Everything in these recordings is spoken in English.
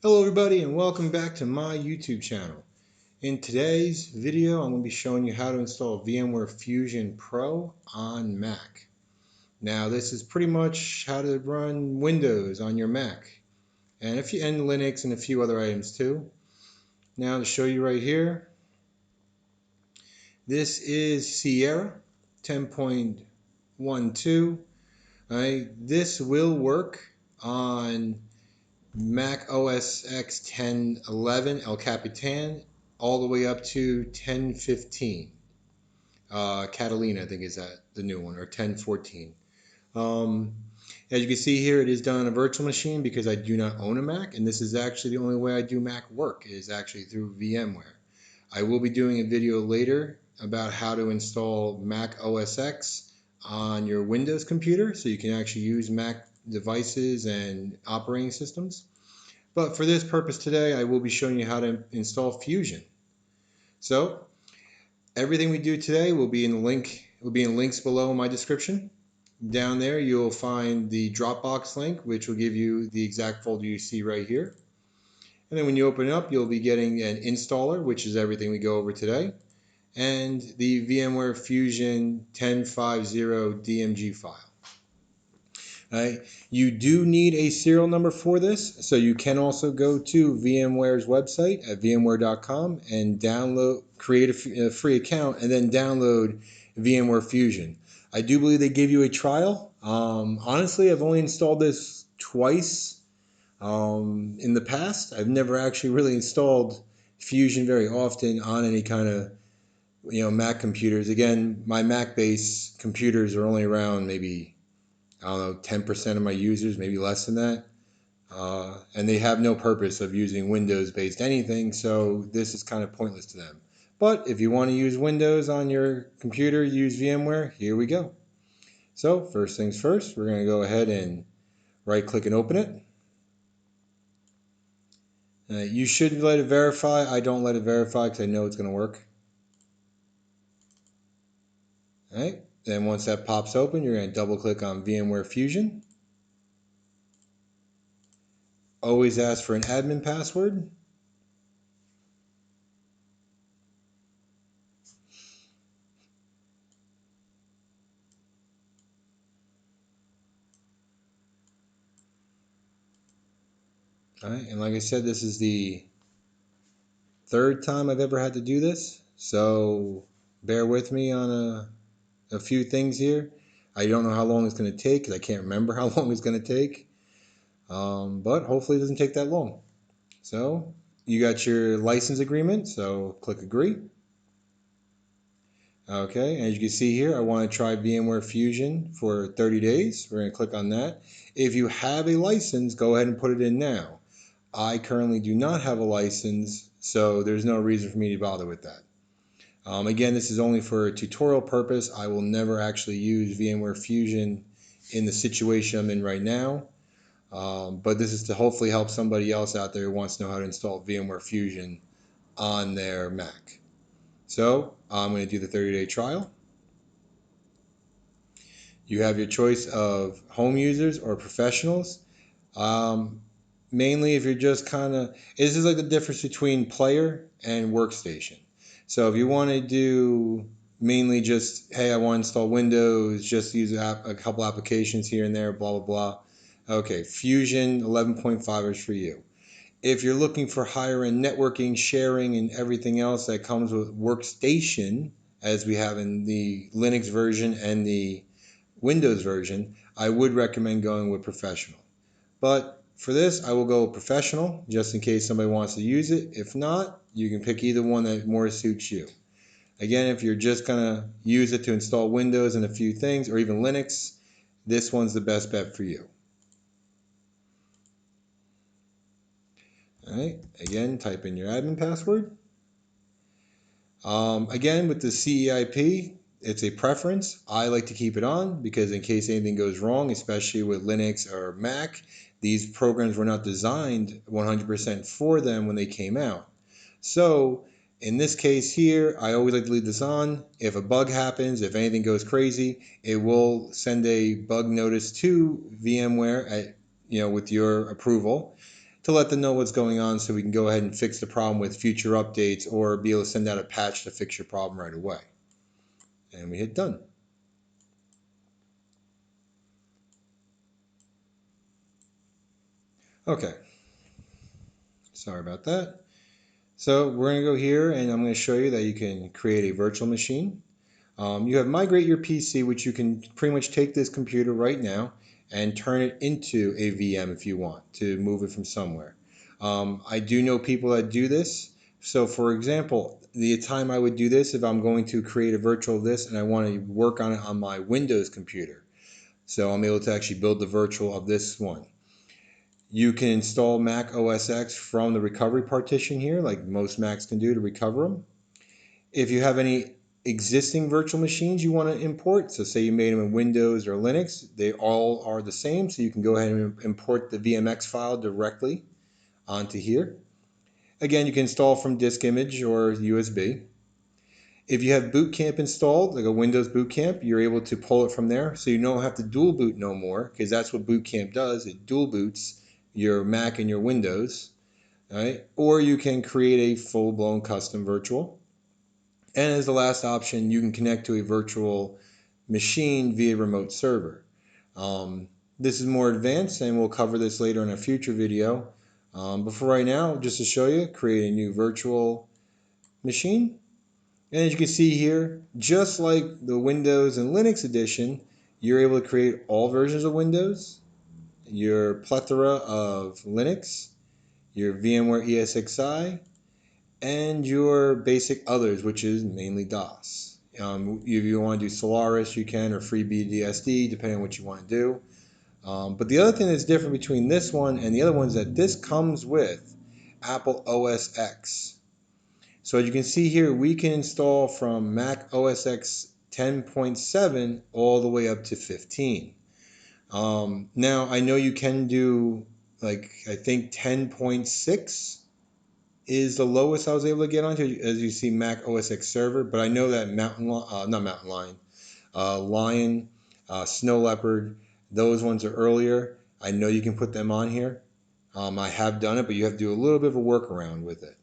Hello everybody and welcome back to my YouTube channel. In today's video I'm going to be showing you how to install VMware Fusion Pro on Mac. Now this is pretty much how to run Windows on your Mac and Linux and a few other items too. Now to show you right here, this is Sierra 10.12. This will work on Mac OSX 10.11 El Capitan all the way up to 10.15. Catalina, I think is that the new one, or 10.14. As you can see here, it is done on a virtual machine because I do not own a Mac, and this is actually the only way I do Mac work is actually through VMware. I will be doing a video later about how to install Mac OSX on your Windows computer so you can actually use Mac devices and operating systems. But for this purpose today, I will be showing you how to install Fusion. So everything we do today will be in links below in my description. Down there, you'll find the Dropbox link, which will give you the exact folder you see right here. And then when you open it up, you'll be getting an installer, which is everything we go over today, and the VMware Fusion 10.50 DMG file. You do need a serial number for this, so you can also go to VMware's website at vmware.com and create a free account, and then download VMware Fusion. I do believe they give you a trial. Honestly, I've only installed this twice in the past. I've never actually really installed Fusion very often on any kind of Mac computers. Again, my Mac-based computers are only around maybe, I don't know, 10% of my users, maybe less than that. And they have no purpose of using Windows-based anything, so this is kind of pointless to them. But if you want to use Windows on your computer, use VMware, here we go. So first things first, we're going to go ahead and right-click and open it. You should let it verify. I don't let it verify because I know it's going to work. All right. Then once that pops open, you're going to double-click on VMware Fusion. Always ask for an admin password. All right, and like I said, this is the third time I've ever had to do this, so bear with me on a few things here. I don't know how long it's going to take because I can't remember how long it's going to take, but hopefully it doesn't take that long. So you got your license agreement, so click agree. Okay, as you can see here, I want to try VMware Fusion for 30 days. We're going to click on that. If you have a license, go ahead and put it in now. I currently do not have a license, so there's no reason for me to bother with that. Again, this is only for a tutorial purpose. I will never actually use VMware Fusion in the situation I'm in right now. But this is to hopefully help somebody else out there who wants to know how to install VMware Fusion on their Mac. So I'm going to do the 30-day trial. You have your choice of home users or professionals. Mainly if you're just this is like the difference between player and workstation. So if you want to do mainly just, hey, I want to install Windows, just use a couple applications here and there, blah, blah, blah. Okay, Fusion 11.5 is for you. If you're looking for higher end networking, sharing, and everything else that comes with workstation, as we have in the Linux version and the Windows version, I would recommend going with professional. But for this, I will go professional just in case somebody wants to use it. If not, you can pick either one that more suits you. Again, if you're just going to use it to install Windows and a few things, or even Linux, this one's the best bet for you. All right, again, type in your admin password. Again, with the CEIP, it's a preference. I like to keep it on because in case anything goes wrong, especially with Linux or Mac, these programs were not designed 100% for them when they came out. So in this case here, I always like to leave this on. If a bug happens, if anything goes crazy, it will send a bug notice to VMware with your approval to let them know what's going on so we can go ahead and fix the problem with future updates or be able to send out a patch to fix your problem right away. And we hit done. Okay, sorry about that. So we're going to go here and I'm going to show you that you can create a virtual machine. You have migrate your PC, which you can pretty much take this computer right now and turn it into a VM if you want to move it from somewhere. I do know people that do this. So for example, the time I would do this if I'm going to create a virtual of this and I want to work on it on my Windows computer. So I'm able to actually build the virtual of this one. You can install Mac OS X from the recovery partition here, like most Macs can do to recover them. If you have any existing virtual machines you want to import, so say you made them in Windows or Linux, they all are the same, so you can go ahead and import the VMX file directly onto here. Again, you can install from disk image or USB. If you have Boot Camp installed, like a Windows Boot Camp, you're able to pull it from there, so you don't have to dual boot no more, because that's what Boot Camp does. It dual boots your Mac and your Windows, right? Or you can create a full-blown custom virtual. And as the last option, you can connect to a virtual machine via remote server. This is more advanced, and we'll cover this later in a future video. But for right now, just to show you, create a new virtual machine. And as you can see here, just like the Windows and Linux edition, you're able to create all versions of Windows, your plethora of Linux, your VMware ESXi, and your basic others, which is mainly DOS. If you want to do Solaris, you can, or FreeBSD, depending on what you want to do. But the other thing that's different between this one and the other one is that this comes with Apple OS X. So as you can see here, we can install from Mac OS X 10.7 all the way up to 15. Now, I know you can do, like, I think 10.6 is the lowest I was able to get onto, as you see, Mac OS X server. But I know that Lion, Snow Leopard, those ones are earlier. I know you can put them on here. I have done it, but you have to do a little bit of a workaround with it.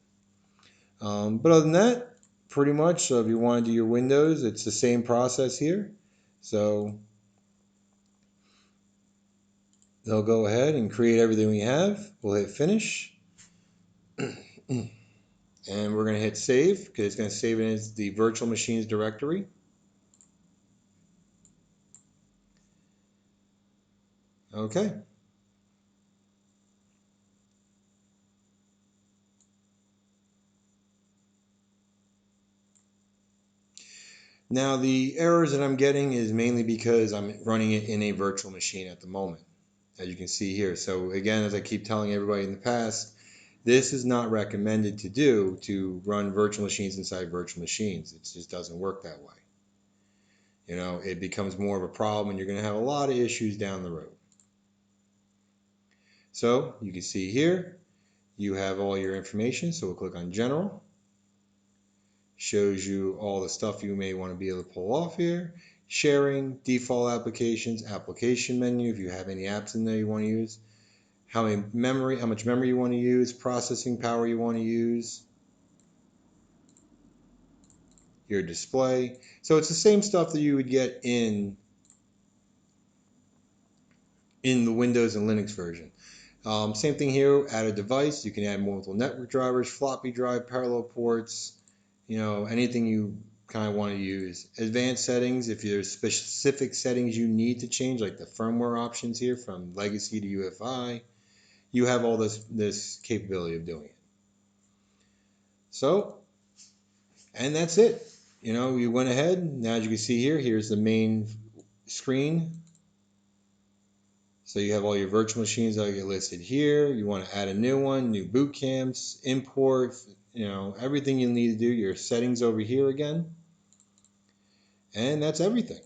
But other than that, pretty much, so if you want to do your Windows, it's the same process here. So they'll go ahead and create everything we have. We'll hit finish. And we're going to hit save because it's going to save it as the virtual machines directory. Okay. Now the errors that I'm getting is mainly because I'm running it in a virtual machine at the moment, as you can see here. So again, as I keep telling everybody in the past, this is not recommended to run virtual machines inside virtual machines. It just doesn't work that way. You know, it becomes more of a problem and you're going to have a lot of issues down the road. So you can see here, you have all your information. So we'll click on General. Shows you all the stuff you may want to be able to pull off here. Sharing, default applications, application menu, if you have any apps in there you want to use. How much memory you want to use, processing power you want to use. Your display. So it's the same stuff that you would get in the Windows and Linux version. Same thing here, add a device. You can add multiple network drivers, floppy drive, parallel ports, you know, anything you kind of want to use. Advanced settings, if there's specific settings you need to change, like the firmware options here from legacy to UEFI, you have all this capability of doing it. So, and that's it. You know, you went ahead. Now, as you can see here, here's the main screen. So you have all your virtual machines that get listed here. You want to add a new one, new boot camps, import, you know, everything you need to do. Your settings over here again. And that's everything.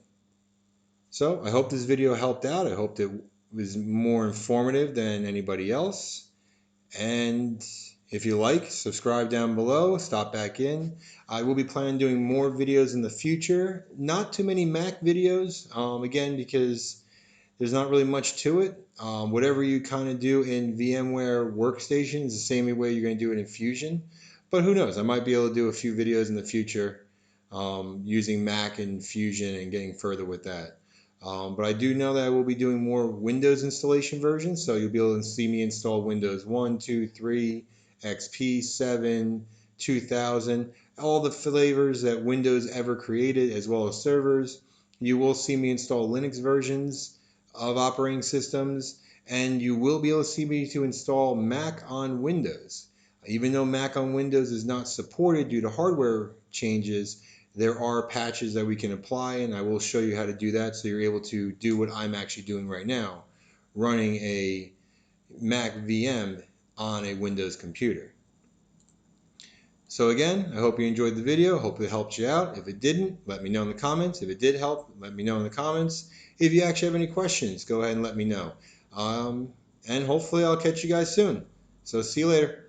So I hope this video helped out. I hope it was more informative than anybody else. And if you like, subscribe down below, stop back in. I will be planning on doing more videos in the future. Not too many Mac videos, again, because There's not really much to it. Whatever you kind of do in VMware Workstation is the same way you're going to do it in Fusion. But who knows? I might be able to do a few videos in the future using Mac and Fusion and getting further with that. But I do know that I will be doing more Windows installation versions, so you'll be able to see me install Windows 1, 2, 3, XP, 7, 2000, all the flavors that Windows ever created, as well as servers. You will see me install Linux versions of operating systems, and you will be able to see me to install Mac on Windows. Even though Mac on Windows is not supported due to hardware changes, there are patches that we can apply, and I will show you how to do that so you're able to do what I'm actually doing right now, running a Mac VM on a Windows computer. So again, I hope you enjoyed the video. Hope it helped you out. If it didn't, let me know in the comments. If it did help, let me know in the comments. If you actually have any questions, go ahead and let me know. And hopefully I'll catch you guys soon. So see you later.